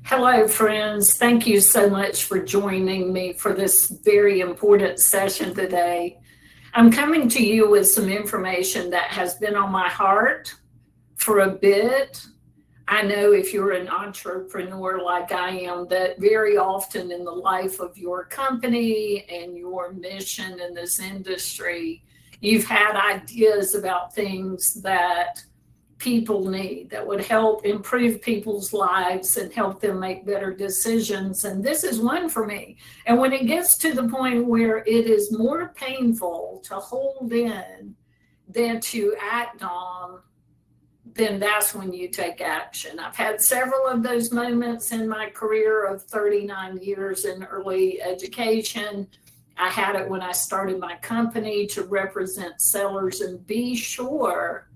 Hello, friends. Thank you so much for joining me for this very important session today. I'm coming to you with some information that has been on my heart for a bit. I know if you're an entrepreneur like I am, that very often in the life of your company and your mission in this industry, you've had ideas about things that people need that would help improve people's lives and help them make better decisions. And this is one for me. And when it gets to the point where it is more painful to hold in than to act on, then that's when you take action. I've had several of those moments in my career of 39 years in early education. I had it when I started my company to represent sellers and be sure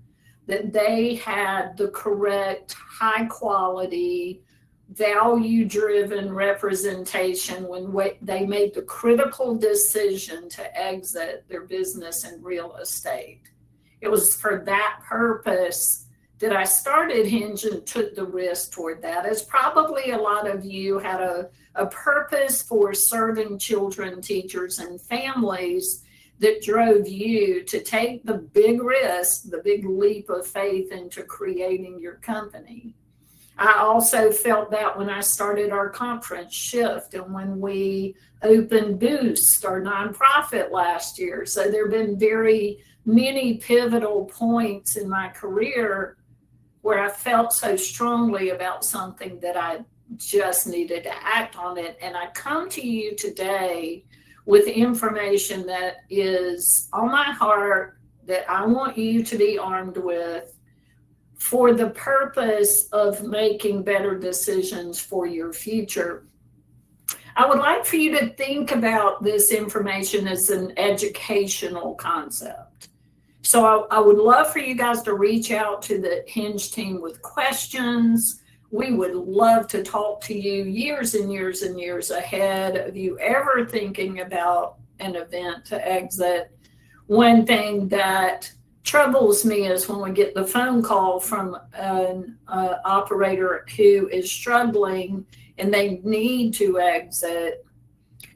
that they had the correct, high quality, value driven representation when they made the critical decision to exit their business in real estate. It was for that purpose that I started Hinge and took the risk toward that. As probably a lot of you had a purpose for serving children, teachers, and families that drove you to take the big risk, the big leap of faith into creating your company. I also felt that when I started our conference Shift and when we opened Boost, our nonprofit last year. So there have been very many pivotal points in my career where I felt so strongly about something that I just needed to act on it. And I come to you today with information that is on my heart that I want you to be armed with for the purpose of making better decisions for your future. I would like for you to think about this information as an educational concept. So I would love for you guys to reach out to the Hinge team with questions. We would love to talk to you years and years and years ahead of you ever thinking about an event to exit. One thing that troubles me is when we get the phone call from an operator who is struggling and they need to exit.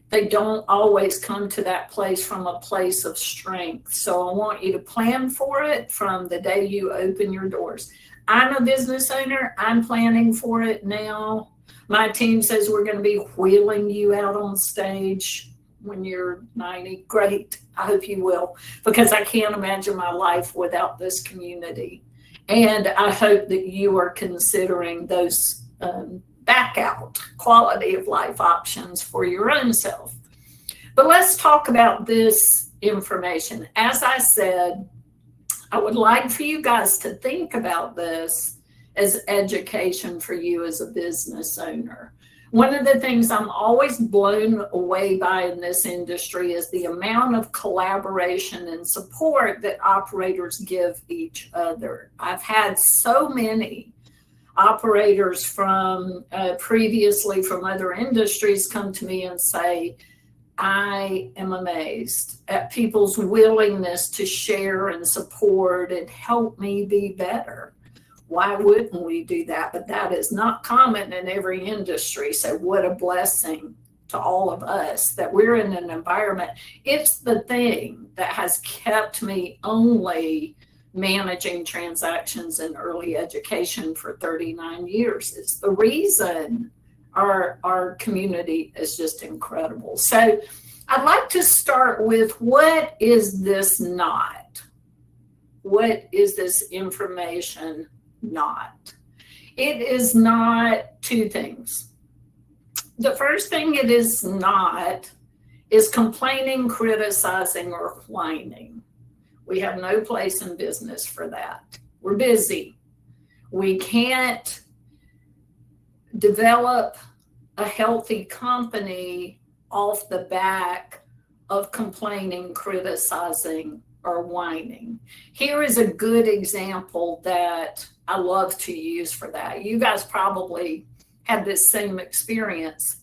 They don't always come to that place from a place of strength. So I want you to plan for it from the day you open your doors. I'm a business owner. I'm planning for it now. My team says we're going to be wheeling you out on stage when you're 90. Great. I hope you will, because I can't imagine my life without this community. And I hope that you are considering those back out quality of life options for your own self. But let's talk about this information. As I said, I would like for you guys to think about this as education for you as a business owner. One of the things I'm always blown away by in this industry is the amount of collaboration and support that operators give each other. I've had so many operators from previously from other industries come to me and say, I am amazed at people's willingness to share and support and help me be better. Why wouldn't we do that? But that is not common in every industry. So what a blessing to all of us that we're in an environment. It's the thing that has kept me only managing transactions in early education for 39 years. It's the reason our community is just incredible. So I'd like to start with, what is this not? What is this information not? It is not two things. The first thing it is not is complaining, criticizing, or whining. We have no place in business for that. We're busy. We can't develop a healthy company off the back of complaining, criticizing, or whining. Here is a good example that I love to use for that. You guys probably had this same experience,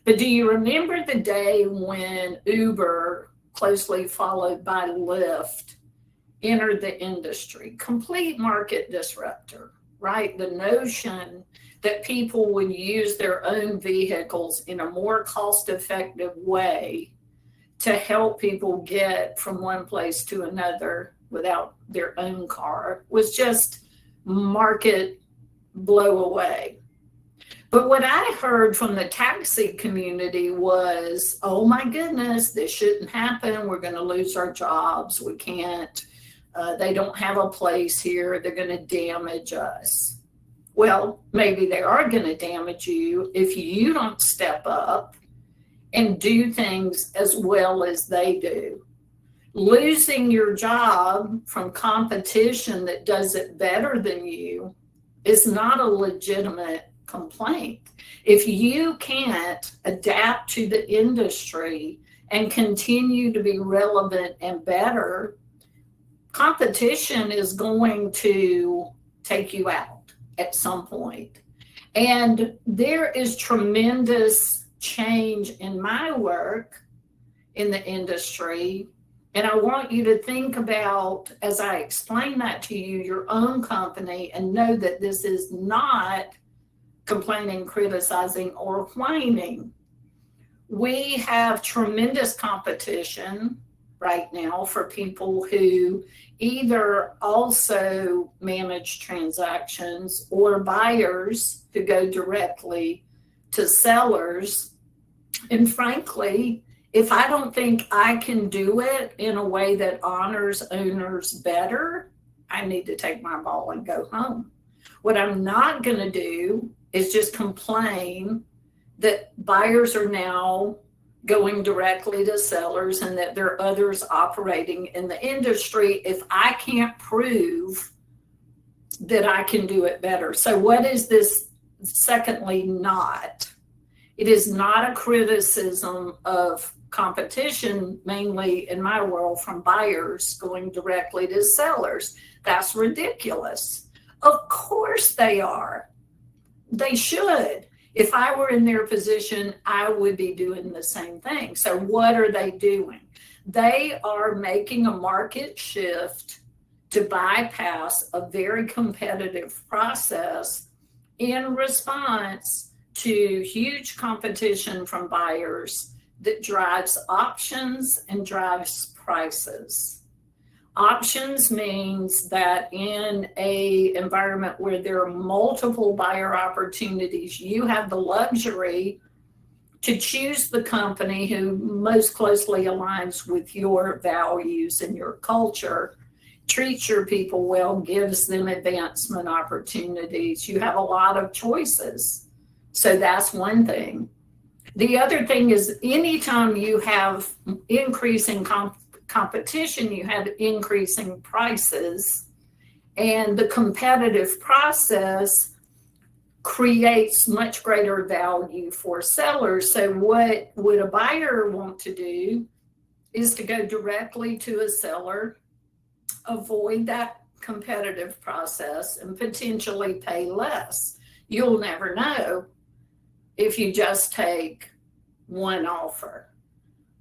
but do you remember the day when Uber, closely followed by Lyft, entered the industry? Complete market disruptor. right? The notion that people would use their own vehicles in a more cost-effective way to help people get from one place to another without their own car was just market blow away. But what I heard from the taxi community was, oh my goodness, this shouldn't happen. We're going to lose our jobs. We can't. They don't have a place here. They're going to damage us. Well, maybe they are going to damage you if you don't step up and do things as well as they do. Losing your job from competition that does it better than you is not a legitimate complaint. If you can't adapt to the industry and continue to be relevant and better, competition is going to take you out at some point. And there is tremendous change in my work in the industry. And I want you to think about, as I explain that to you, your own company, and know that this is not complaining, criticizing, or whining. We have tremendous competition right now for people who either also manage transactions or buyers who go directly to sellers. And frankly, if I don't think I can do it in a way that honors owners better, I need to take my ball and go home. What I'm not going to do is just complain that buyers are now going directly to sellers and that there are others operating in the industry if I can't prove that I can do it better. So what is this, secondly, not? It is not a criticism of competition, mainly in my world, from buyers going directly to sellers. That's ridiculous. Of course they are. They should. If I were in their position, I would be doing the same thing. So what are they doing? They are making a market shift to bypass a very competitive process in response to huge competition from buyers that drives options and drives prices. Options means that in an environment where there are multiple buyer opportunities, you have the luxury to choose the company who most closely aligns with your values and your culture, treats your people well, gives them advancement opportunities. You have a lot of choices. So that's one thing. The other thing is, anytime you have increasing competition, you have increasing prices, and the competitive process creates much greater value for sellers. So what would a buyer want to do is to go directly to a seller, avoid that competitive process, and potentially pay less. You'll never know if you just take one offer.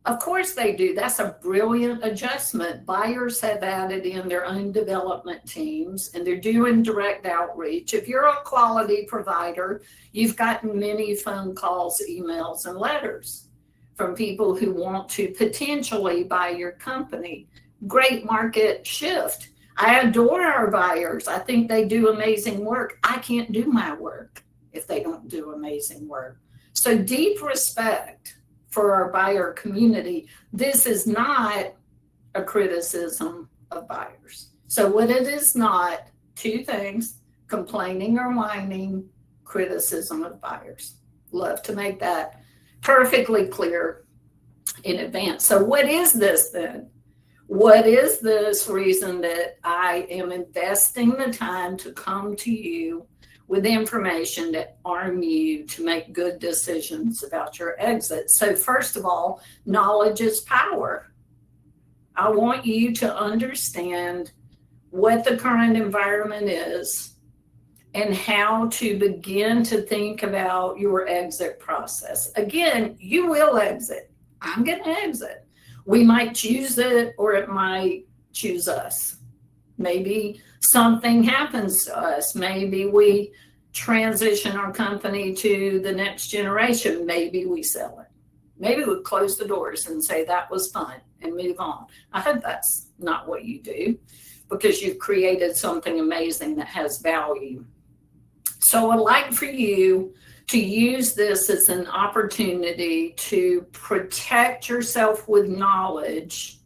Of course they do. That's a brilliant adjustment. Buyers have added in their own development teams, and they're doing direct outreach. If you're a quality provider, you've gotten many phone calls, emails, and letters from people who want to potentially buy your company. Great market shift. I adore our buyers. I think they do amazing work. I can't do my work if they don't do amazing work. So deep respect for our buyer community. This is not a criticism of buyers. So what it is not, two things: complaining or whining, criticism of buyers. Love to make that perfectly clear in advance. So what is this then? What is this reason that I am investing the time to come to you with information that arm you to make good decisions about your exit? So first of all, knowledge is power. I want you to understand what the current environment is and how to begin to think about your exit process. Again, you will exit. I'm going to exit. We might choose it, or it might choose us. Maybe something happens to us. Maybe we transition our company to the next generation. Maybe we sell it. Maybe we close the doors and say that was fun and move on. I hope that's not what you do, because you've created something amazing that has value. So I'd like for you to use this as an opportunity to protect yourself with knowledge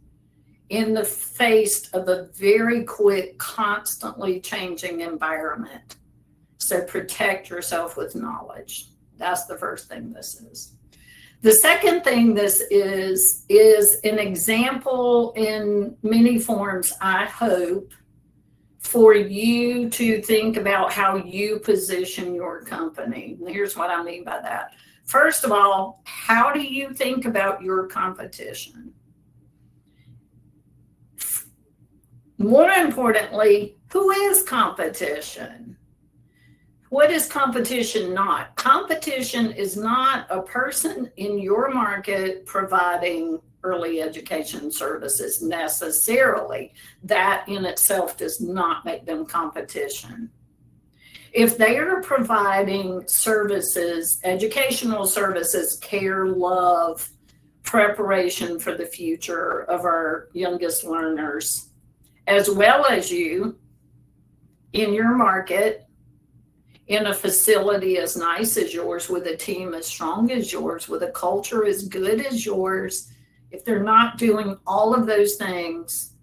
in the face of a very quick, constantly changing environment. So protect yourself with knowledge. That's the first thing this is. The second thing this is an example in many forms, I hope, for you to think about how you position your company. And here's what I mean by that. First of all, how do you think about your competition? More importantly, who is competition? What is competition not? Competition is not a person in your market providing early education services necessarily. That in itself does not make them competition. If they are providing services, educational services, care, love, preparation for the future of our youngest learners, as well as you in your market, in a facility as nice as yours, with a team as strong as yours, with a culture as good as yours, if they're not doing all of those things,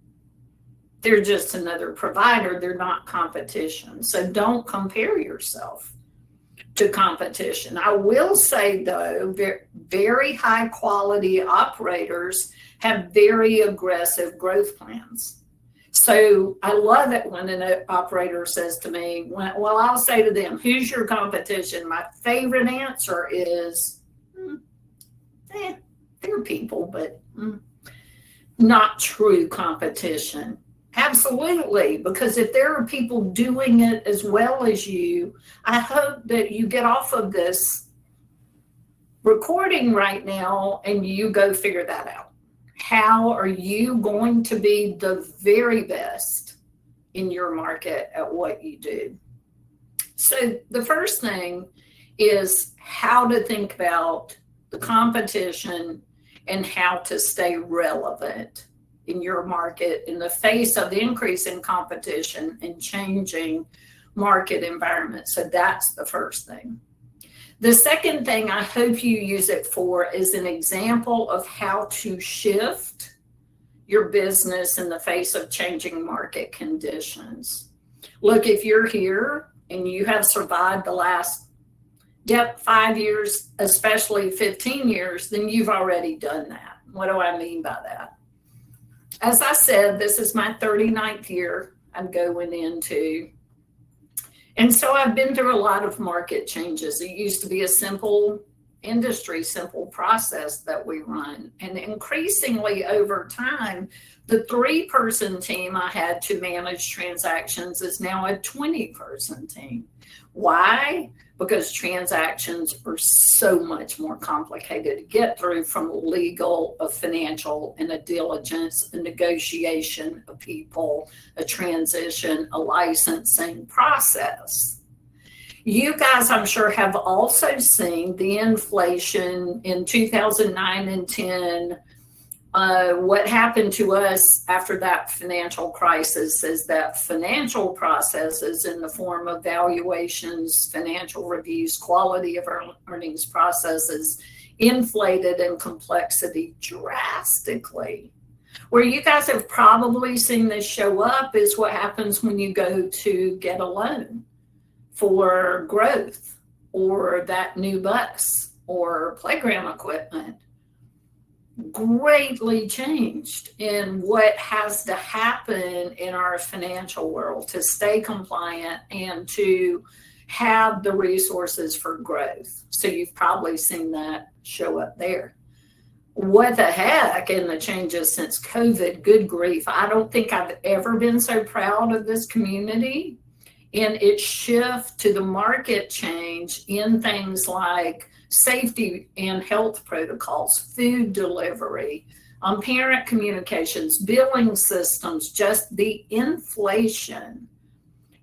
they're just another provider. They're not competition. So don't compare yourself to competition. I will say, though, very high quality operators have very aggressive growth plans. So I love it when an operator says to me, well, I'll say to them, who's your competition? My favorite answer is, they're people, but not true competition. Absolutely, because if there are people doing it as well as you, I hope that you get off of this recording right now and you go figure that out. How are you going to be the very best in your market at what you do? So the first thing is how to think about the competition and how to stay relevant in your market in the face of the increase in competition and changing market environment. So that's the first thing. The second thing I hope you use it for is an example of how to shift your business in the face of changing market conditions. Look, if you're here and you have survived the last 5 years, especially 15 years, then you've already done that. What do I mean by that? As I said, this is my 39th year I'm going into. And so I've been through a lot of market changes. It used to be a simple industry, simple process that we run. And increasingly over time, the 3-person team I had to manage transactions is now a 20-person team. Why? Because transactions are so much more complicated to get through, from legal, a financial, and a diligence, a negotiation, a people, a transition, a licensing process. You guys, I'm sure, have also seen the inflation in 2009 and 10. What happened to us after that financial crisis is that financial processes in the form of valuations, financial reviews, quality of our earnings processes inflated in complexity drastically. Where you guys have probably seen this show up is what happens when you go to get a loan for growth, or that new bus or playground equipment. Greatly changed in what has to happen in our financial world to stay compliant and to have the resources for growth. So you've probably seen that show up there. What the heck in the changes since COVID, good grief. I don't think I've ever been so proud of this community in its shift to the market change in things like safety and health protocols, food delivery, parent communications, billing systems, just the inflation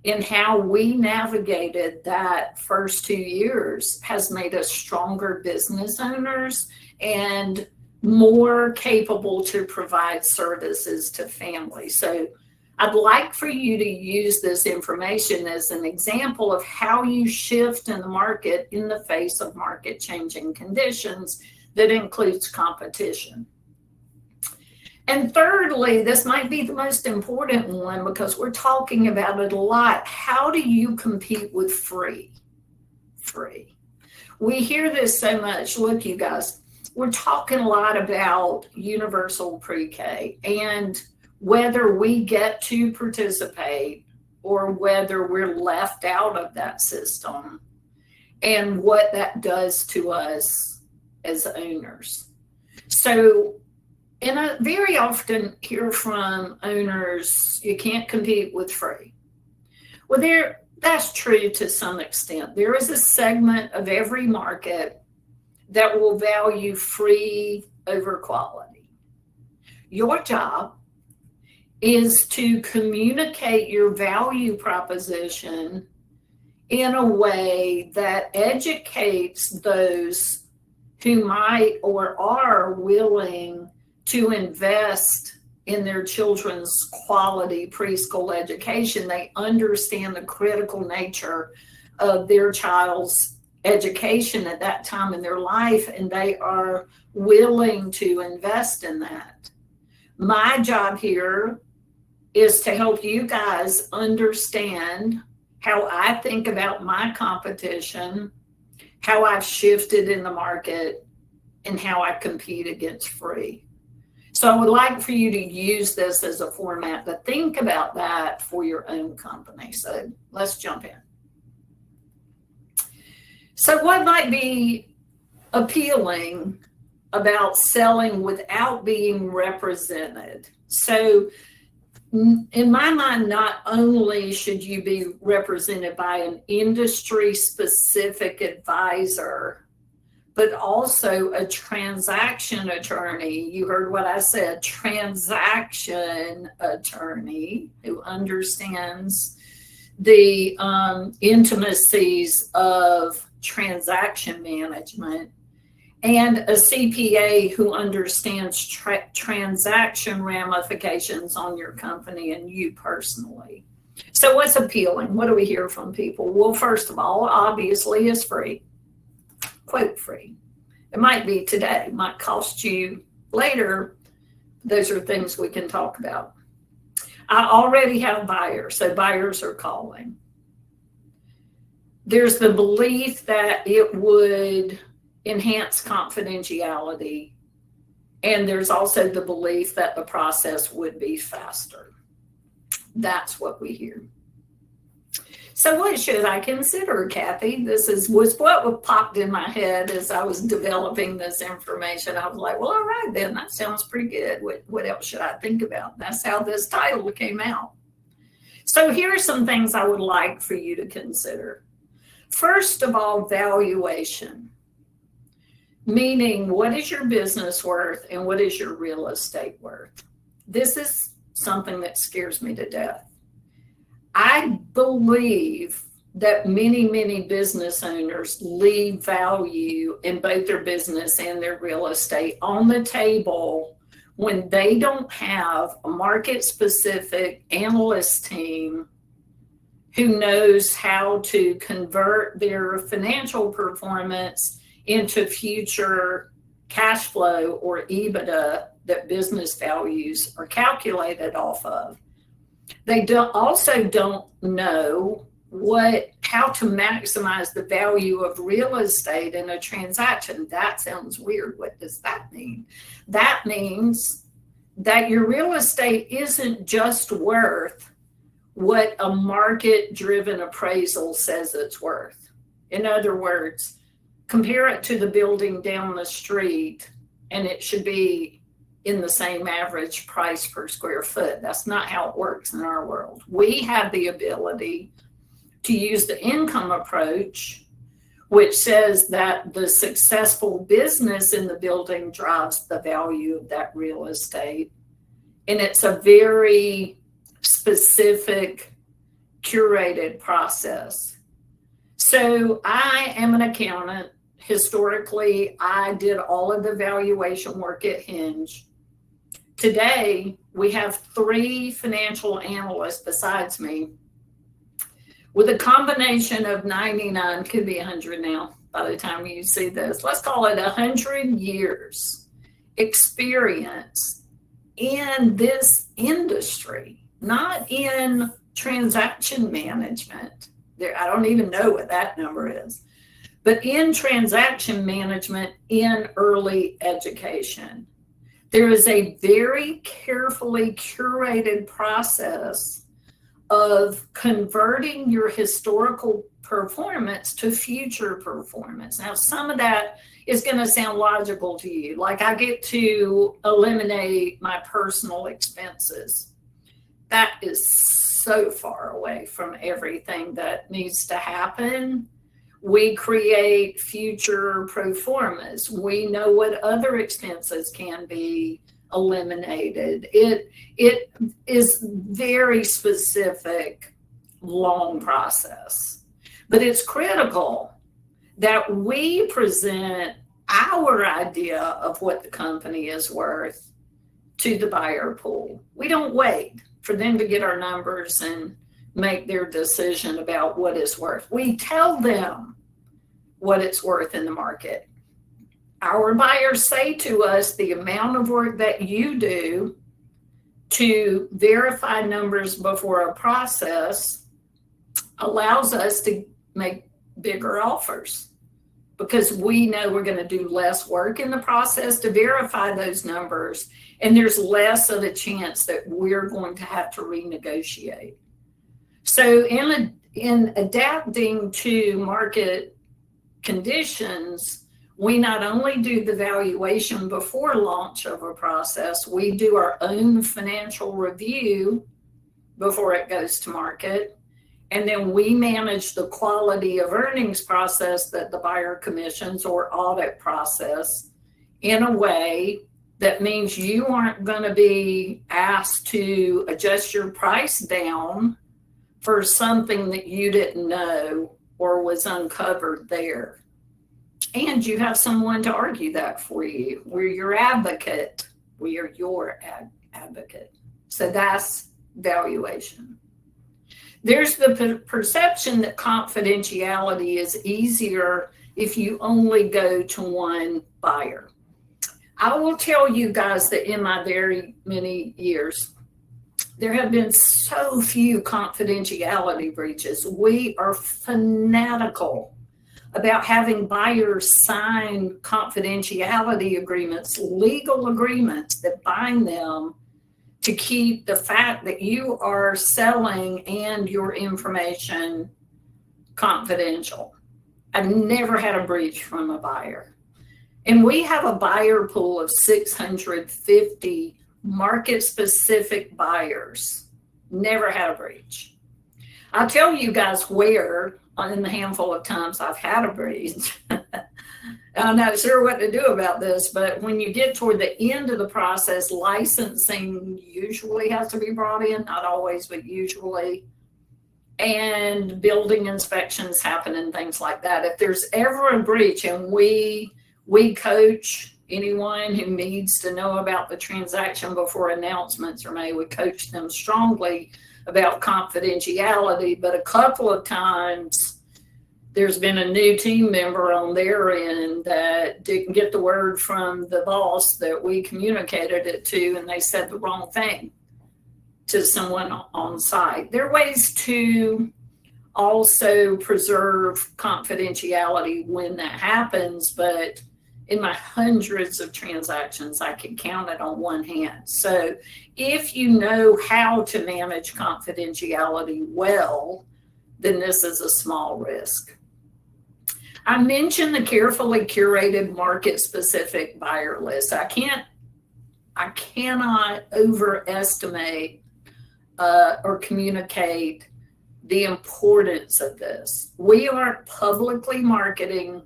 in how we navigated that first 2 years has made us stronger business owners and more capable to provide services to families. So I'd like for you to use this information as an example of how you shift in the market in the face of market changing conditions that includes competition. And thirdly, this might be the most important one because we're talking about it a lot. How do you compete with free? Free. We hear this so much. Look, you guys, we're talking a lot about universal pre-K and whether we get to participate or whether we're left out of that system and what that does to us as owners. So, and I very often hear from owners, you can't compete with free. Well, that's true to some extent. There is a segment of every market that will value free over quality. Your job is to communicate your value proposition in a way that educates those who might or are willing to invest in their children's quality preschool education. They understand the critical nature of their child's education at that time in their life, and they are willing to invest in that. My job here is to help you guys understand how I think about my competition, how I've shifted in the market, and how I compete against free. So I would like for you to use this as a format to think about that for your own company. So let's jump in. So what might be appealing about selling without being represented? So in my mind, not only should you be represented by an industry-specific advisor, but also a transaction attorney. You heard what I said, transaction attorney who understands the intimacies of transaction management, and a CPA who understands transaction ramifications on your company and you personally. So what's appealing? What do we hear from people? Well, first of all, obviously, it's free. Quote free. It might be today, it might cost you later. Those are things we can talk about. I already have buyers, so buyers are calling. There's the belief that it would enhance confidentiality, and there's also the belief that the process would be faster. That's what we hear. So what should I consider, Kathy? This was what popped in my head as I was developing this information. I was like, well, all right, then that sounds pretty good. What else should I think about? That's how this title came out. So here are some things I would like for you to consider. First of all, valuation, meaning what is your business worth and what is your real estate worth? This is something that scares me to death. I believe that many business owners leave value in both their business and their real estate on the table when they don't have a market-specific analyst team who knows how to convert their financial performance into future cash flow or EBITDA that business values are calculated off of. They also don't know how to maximize the value of real estate in a transaction. That sounds weird. What does that mean? That means that your real estate isn't just worth what a market-driven appraisal says it's worth. In other words, compare it to the building down the street, and it should be in the same average price per square foot. That's not how it works in our world. We have the ability to use the income approach, which says that the successful business in the building drives the value of that real estate. And it's a very specific, curated process. So I am an accountant. Historically, I did all of the valuation work at Hinge. Today, we have 3 financial analysts besides me with a combination of 99, could be 100 now by the time you see this. Let's call it 100 years experience in this industry, not in transaction management. I don't even know what that number is, but in transaction management in early education. There is a very carefully curated process of converting your historical performance to future performance. Now, some of that is going to sound logical to you. Like, I get to eliminate my personal expenses. That is so far away from everything that needs to happen. We create future pro formas. We know what other expenses can be eliminated. It is very specific, long process. But it's critical that we present our idea of what the company is worth to the buyer pool. We don't wait for them to get our numbers and make their decision about what it's worth. We tell them what it's worth in the market. Our buyers say to us, the amount of work that you do to verify numbers before a process allows us to make bigger offers, because we know we're going to do less work in the process to verify those numbers, and there's less of a chance that we're going to have to renegotiate. So in adapting to market conditions, we not only do the valuation before launch of a process, we do our own financial review before it goes to market. And then we manage the quality of earnings process that the buyer commissions or audit process in a way that means you aren't going to be asked to adjust your price down for something that you didn't know or was uncovered there. And you have someone to argue that for you. We're your advocate. We are your advocate. So that's valuation. There's the perception that confidentiality is easier if you only go to one buyer. I will tell you guys that in my very many years, there have been so few confidentiality breaches. We are fanatical about having buyers sign confidentiality agreements, legal agreements that bind them to keep the fact that you are selling and your information confidential. I've never had a breach from a buyer. And we have a buyer pool of 650 market-specific buyers. Never had a breach. I'll tell you guys where, in the handful of times I've had a breach. I'm not sure what to do about this, but when you get toward the end of the process, licensing usually has to be brought in, not always, but usually. And building inspections happen and things like that. If there's ever a breach, and we coach anyone who needs to know about the transaction before announcements are made, we coach them strongly about confidentiality, but a couple of times there's been a new team member on their end that didn't get the word from the boss that we communicated it to, and they said the wrong thing to someone on site. There are ways to also preserve confidentiality when that happens, but in my hundreds of transactions, I can count it on one hand. So if you know how to manage confidentiality well, then this is a small risk. I mentioned the carefully curated market-specific buyer list. I cannot overestimate or communicate the importance of this. We aren't publicly marketing.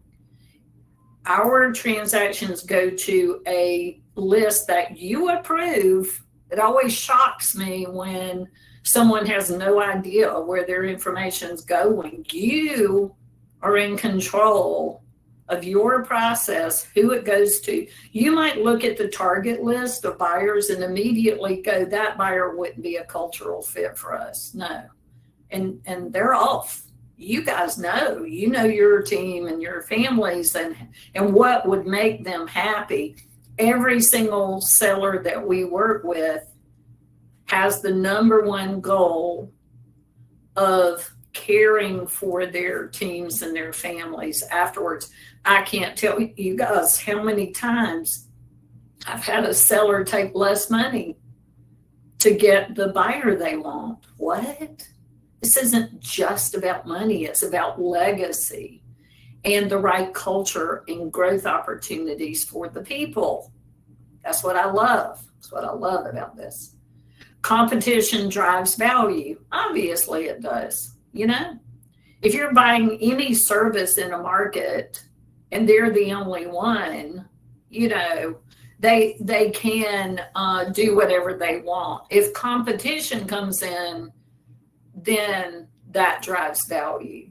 Our transactions go to a list that you approve. It always shocks me when someone has no idea where their information is going. You are in control of your process, who it goes to. You might look at the target list of buyers and immediately go, that buyer wouldn't be a cultural fit for us. No. And they're off. You guys know, you know your team and your families and what would make them happy. Every single seller that we work with has the number one goal of caring for their teams and their families afterwards. I can't tell you guys how many times I've had a seller take less money to get the buyer they want. What? This isn't just about money. It's about legacy and the right culture and growth opportunities for the people. That's what I love. That's what I love about this. Competition drives value. Obviously it does. You know, if you're buying any service in a market and they're the only one, you know, they can do whatever they want. If competition comes in, then that drives value.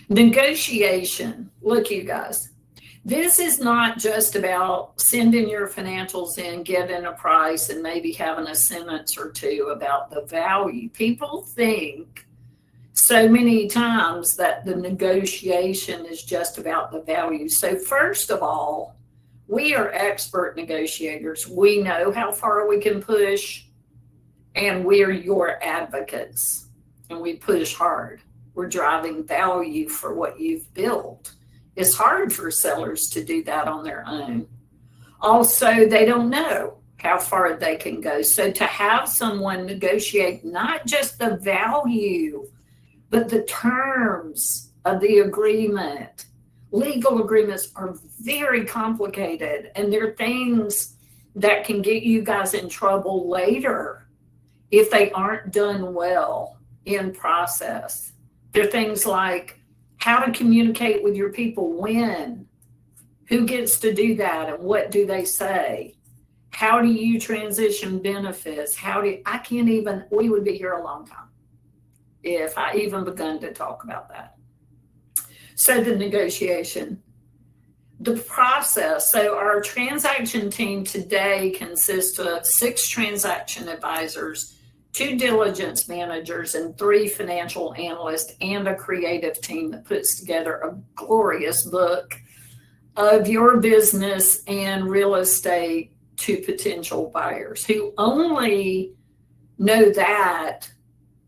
Negotiation. Look, you guys, this is not just about sending your financials in, getting a price, and maybe having a sentence or two about the value. People think so many times that the negotiation is just about the value. So first of all, we are expert negotiators. We know how far we can push, and we're your advocates. And we push hard. We're driving value for what you've built. It's hard for sellers to do that on their own. Also, they don't know how far they can go. So to have someone negotiate not just the value, but the terms of the agreement. Legal agreements are very complicated, and they're things that can get you guys in trouble later if they aren't done well in process. There are things like how to communicate with your people, when, who gets to do that, and what do they say? How do you transition benefits? We would be here a long time if I even begun to talk about that. So the negotiation, the process. So our transaction team today consists of 6 transaction advisors, 2 diligence managers, and 3 financial analysts, and a creative team that puts together a glorious book of your business and real estate to potential buyers who only know that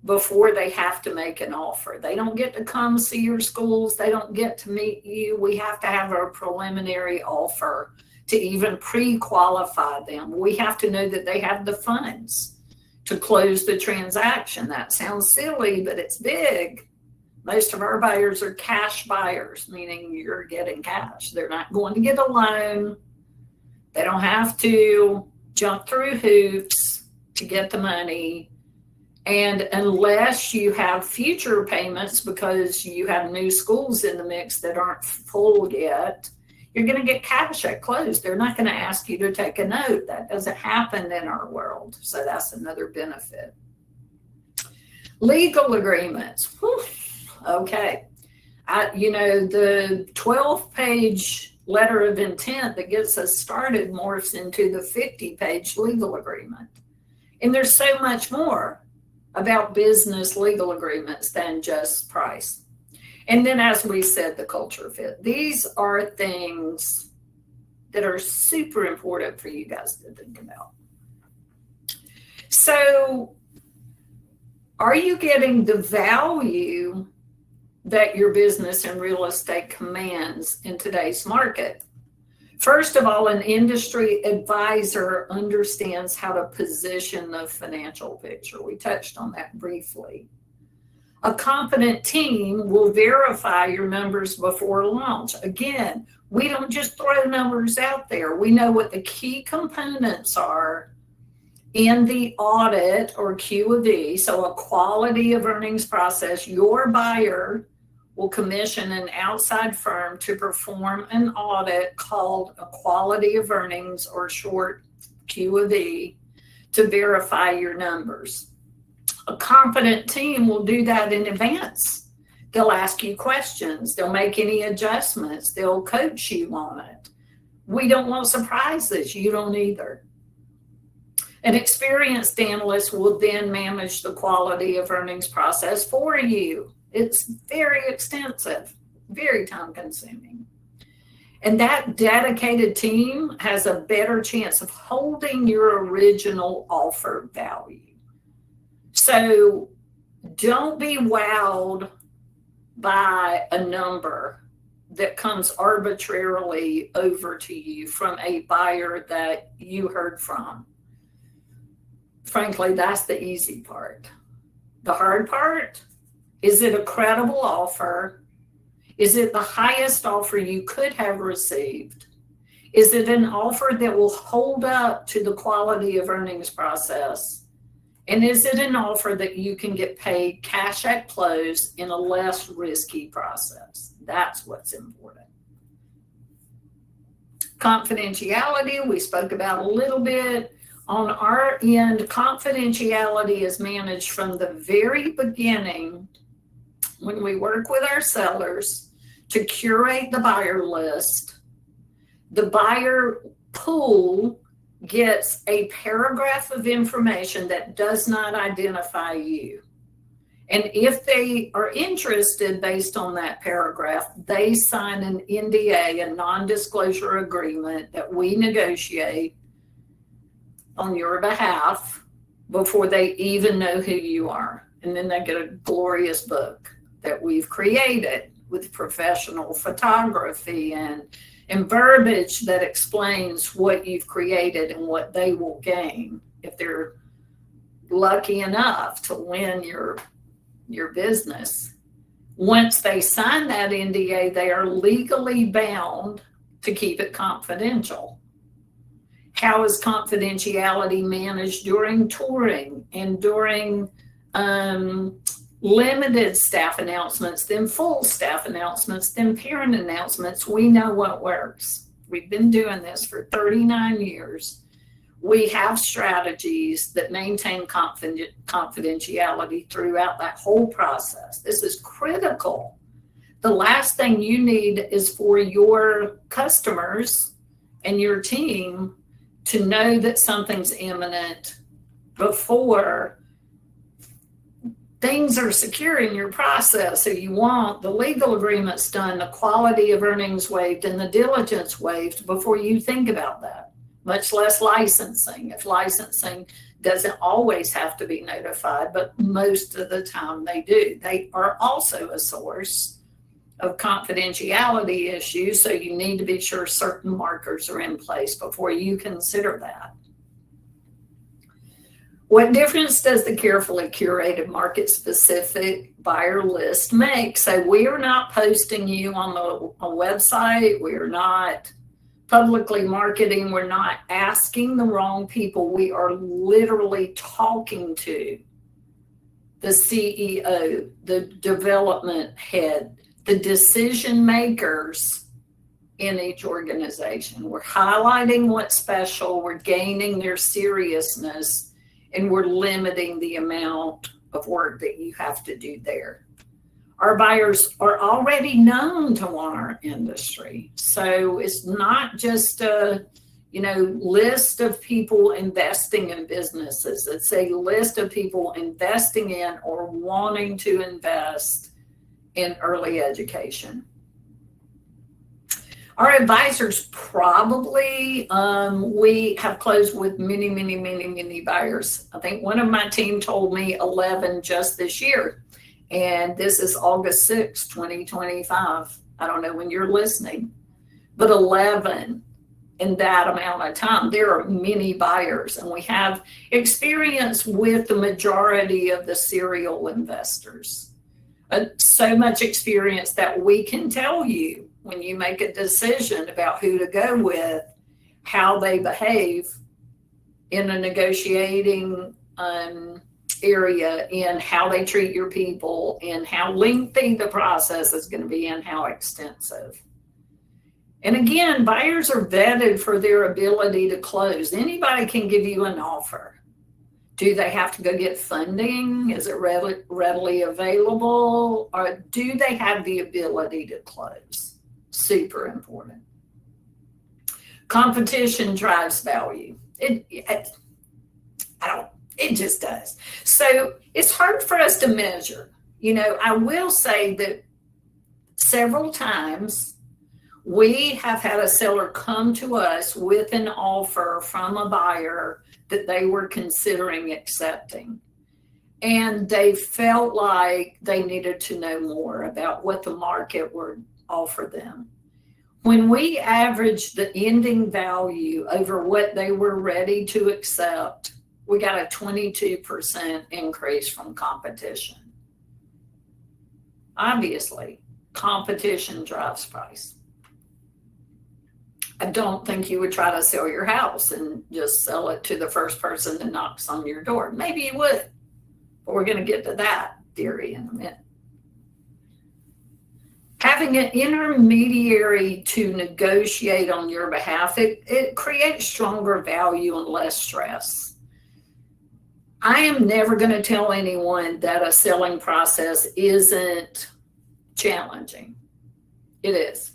before they have to make an offer. They don't get to come see your schools. They don't get to meet you. We have to have a preliminary offer to even pre-qualify them. We have to know that they have the funds to close the transaction. That sounds silly, but it's big. Most of our buyers are cash buyers, meaning you're getting cash. They're not going to get a loan. They don't have to jump through hoops to get the money. And unless you have future payments because you have new schools in the mix that aren't full yet, you're going to get cash at close. They're not going to ask you to take a note. That doesn't happen in our world. So that's another benefit. Legal agreements. Whew. Okay. The 12-page letter of intent that gets us started morphs into the 50-page legal agreement. And there's so much more about business legal agreements than just price. And then, as we said, the culture fit. These are things that are super important for you guys to think about. So, are you getting the value that your business and real estate commands in today's market? First of all, an industry advisor understands how to position the financial picture. We touched on that briefly. A competent team will verify your numbers before launch. Again, we don't just throw numbers out there. We know what the key components are In the audit or Q of E, so a quality of earnings process, your buyer will commission an outside firm to perform an audit called a quality of earnings, or short Q of E, to verify your numbers. A competent team will do that in advance. They'll ask you questions. They'll make any adjustments. They'll coach you on it. We don't want surprises. You don't either. An experienced analyst will then manage the quality of earnings process for you. It's very extensive, very time consuming. And that dedicated team has a better chance of holding your original offer value. So don't be wowed by a number that comes arbitrarily over to you from a buyer that you heard from. Frankly, that's the easy part. The hard part, is it a credible offer? Is it the highest offer you could have received? Is it an offer that will hold up to the quality of earnings process? And is it an offer that you can get paid cash at close in a less risky process? That's what's important. Confidentiality, we spoke about a little bit. On our end, confidentiality is managed from the very beginning when we work with our sellers to curate the buyer list. The buyer pool gets a paragraph of information that does not identify you. And if they are interested based on that paragraph, they sign an NDA, a non-disclosure agreement that we negotiate on your behalf before they even know who you are. And then they get a glorious book that we've created with professional photography and verbiage that explains what you've created and what they will gain if they're lucky enough to win your business. Once they sign that NDA, they are legally bound to keep it confidential. How is confidentiality managed during touring and during limited staff announcements, then full staff announcements, then parent announcements? We know what works. We've been doing this for 39 years. We have strategies that maintain confidentiality throughout that whole process. This is critical. The last thing you need is for your customers and your team to know that something's imminent before things are secure in your process. So you want the legal agreements done, the quality of earnings waived, and the diligence waived before you think about that, much less licensing. If licensing doesn't always have to be notified, but most of the time they do. They are also a source of confidentiality issues, so you need to be sure certain markers are in place before you consider that. What difference does the carefully curated market-specific buyer list make? So we are not posting you on a website. We are not publicly marketing. We're not asking the wrong people. We are literally talking to the CEO, the development head, the decision makers in each organization. We're highlighting what's special. We're gaining their seriousness. And we're limiting the amount of work that you have to do there. Our buyers are already known to want our industry. So it's not just a, list of people investing in businesses. It's a list of people investing in or wanting to invest in early education. Our advisors probably, we have closed with many buyers. I think one of my team told me 11 just this year. And this is August 6, 2025. I don't know when you're listening, but 11 in that amount of time. There are many buyers, and we have experience with the majority of the serial investors. So much experience that we can tell you when you make a decision about who to go with, how they behave in a negotiating area, in how they treat your people, in how lengthy the process is going to be, and how extensive. And again, buyers are vetted for their ability to close. Anybody can give you an offer. Do they have to go get funding? Is it readily available? Or do they have the ability to close? Super important. Competition drives value. It just does. So it's hard for us to measure. I will say that several times we have had a seller come to us with an offer from a buyer that they were considering accepting. And they felt like they needed to know more about what the market would offer them. When we averaged the ending value over what they were ready to accept, we got a 22% increase from competition. Obviously, competition drives price. I don't think you would try to sell your house and just sell it to the first person that knocks on your door. Maybe you would, but we're going to get to that theory in a minute. Having an intermediary to negotiate on your behalf, it creates stronger value and less stress. I am never going to tell anyone that a selling process isn't challenging. It is.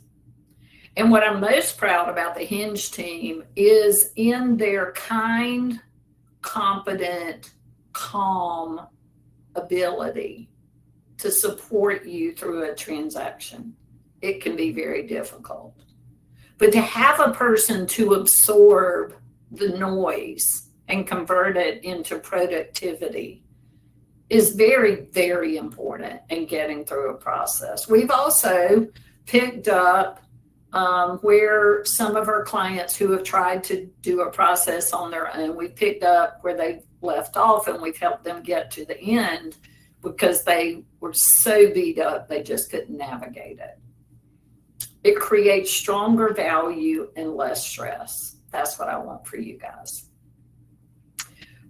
And what I'm most proud about the Hinge team is in their kind, competent, calm ability to support you through a transaction. It can be very difficult. But to have a person to absorb the noise and convert it into productivity is very, very important in getting through a process. We've also picked up where some of our clients who have tried to do a process on their own, we picked up where they left off, and we've helped them get to the end because they were so beat up they just couldn't navigate it. It creates stronger value and less stress. That's what I want for you guys.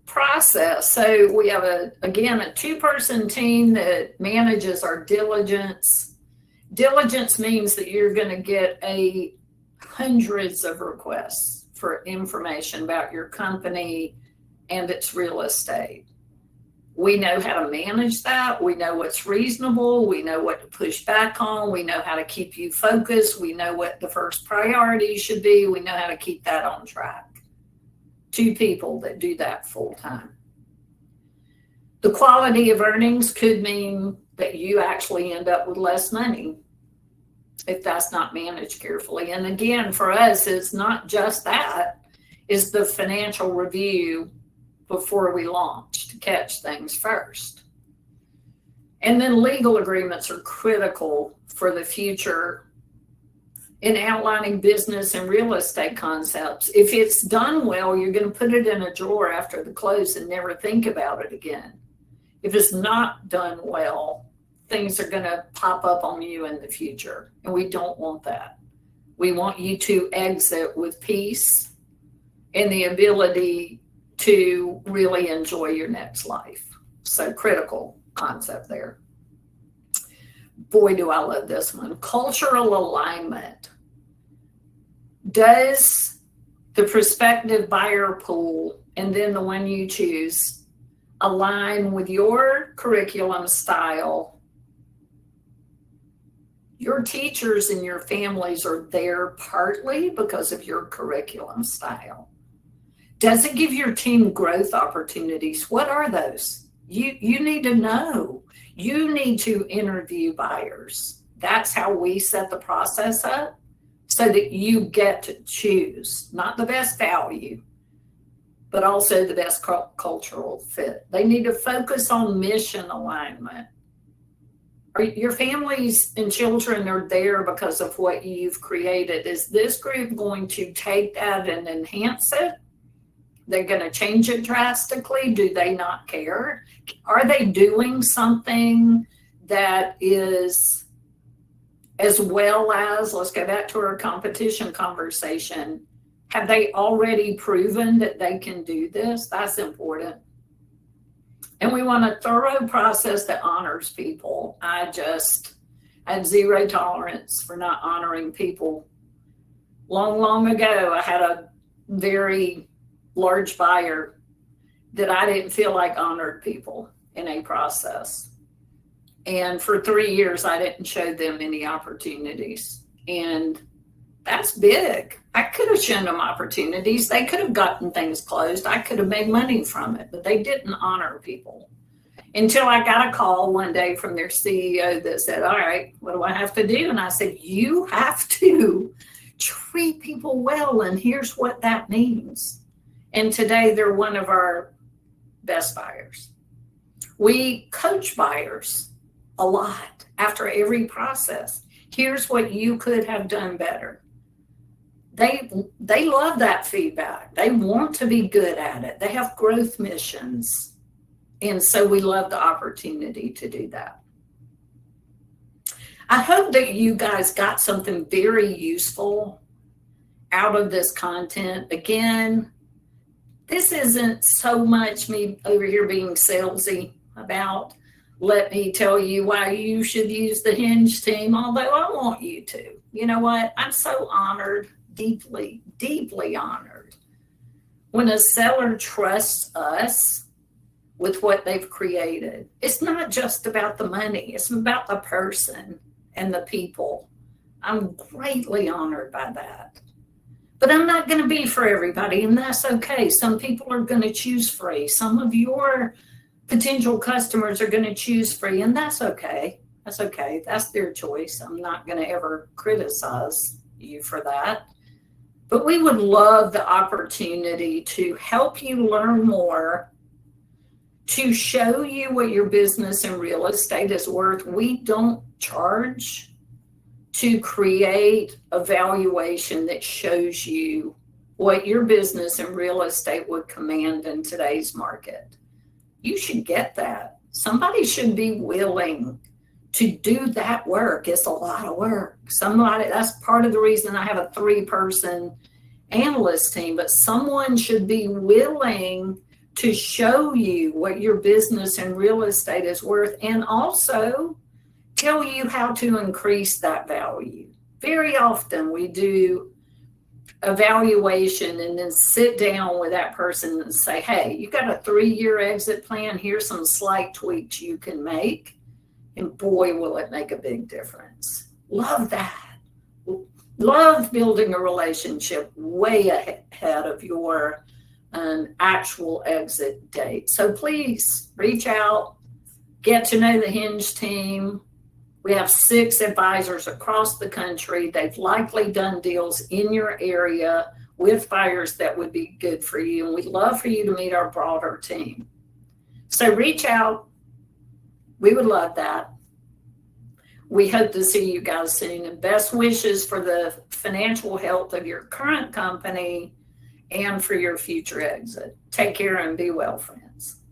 Process. So we have a 2-person team that manages our diligence. Diligence means that you're going to get hundreds of requests for information about your company and its real estate. We know how to manage that. We know what's reasonable. We know what to push back on. We know how to keep you focused. We know what the first priority should be. We know how to keep that on track. 2 people that do that full time. The quality of earnings could mean that you actually end up with less money if that's not managed carefully. And again, for us, it's not just that. It's the financial review before we launch to catch things first. And then legal agreements are critical for the future in outlining business and real estate concepts. If it's done well, you're going to put it in a drawer after the close and never think about it again. If it's not done well, things are going to pop up on you in the future, and we don't want that. We want you to exit with peace and the ability to really enjoy your next life. So critical concept there. Boy, do I love this one. Cultural alignment. Does the prospective buyer pool and then the one you choose align with your curriculum style? Your teachers and your families are there partly because of your curriculum style. Does it give your team growth opportunities? What are those? You need to know. You need to interview buyers. That's how we set the process up so that you get to choose, not the best value, but also the best cultural fit. They need to focus on mission alignment. Your families and children are there because of what you've created. Is this group going to take that and enhance it? They're going to change it drastically? Do they not care? Are they doing something that is, as well as, let's go back to our competition conversation, Have they already proven that they can do this? That's important. And we want a thorough process that honors people. I had zero tolerance for not honoring people. Long ago, I had a very large buyer that I didn't feel like honored people in a process. And for 3 years, I didn't show them any opportunities. And that's big. I could have shown them opportunities. They could have gotten things closed. I could have made money from it, but they didn't honor people. Until I got a call one day from their CEO that said, all right, what do I have to do? And I said, you have to treat people well, and here's what that means. And today they're one of our best buyers. We coach buyers a lot after every process. Here's what you could have done better. They love that feedback. They want to be good at it. They have growth missions. And so we love the opportunity to do that. I hope that you guys got something very useful out of this content. Again, this isn't so much me over here being salesy about, let me tell you why you should use the Hinge team, although I want you to. You know what? I'm so honored, deeply, deeply honored, when a seller trusts us with what they've created. It's not just about the money. It's about the person and the people. I'm greatly honored by that. But I'm not going to be for everybody, and that's okay. Some people are going to choose free. Some of your potential customers are going to choose free, and that's okay. That's okay. That's their choice. I'm not going to ever criticize you for that. But we would love the opportunity to help you learn more, to show you what your business and real estate is worth. We don't charge to create a valuation that shows you what your business and real estate would command in today's market. You should get that. Somebody should be willing to do that work. It's a lot of work. That's part of the reason I have a 3-person analyst team, but someone should be willing to show you what your business and real estate is worth, and also tell you how to increase that value. Very often we do evaluation and then sit down with that person and say, hey, you got a 3-year exit plan. Here's some slight tweaks you can make. And boy, will it make a big difference. Love that. Love building a relationship way ahead of your actual exit date. So please reach out, get to know the Hinge team. We have 6 advisors across the country. They've likely done deals in your area with buyers that would be good for you. And we'd love for you to meet our broader team. So reach out. We would love that. We hope to see you guys soon, and best wishes for the financial health of your current company and for your future exit. Take care and be well, friends.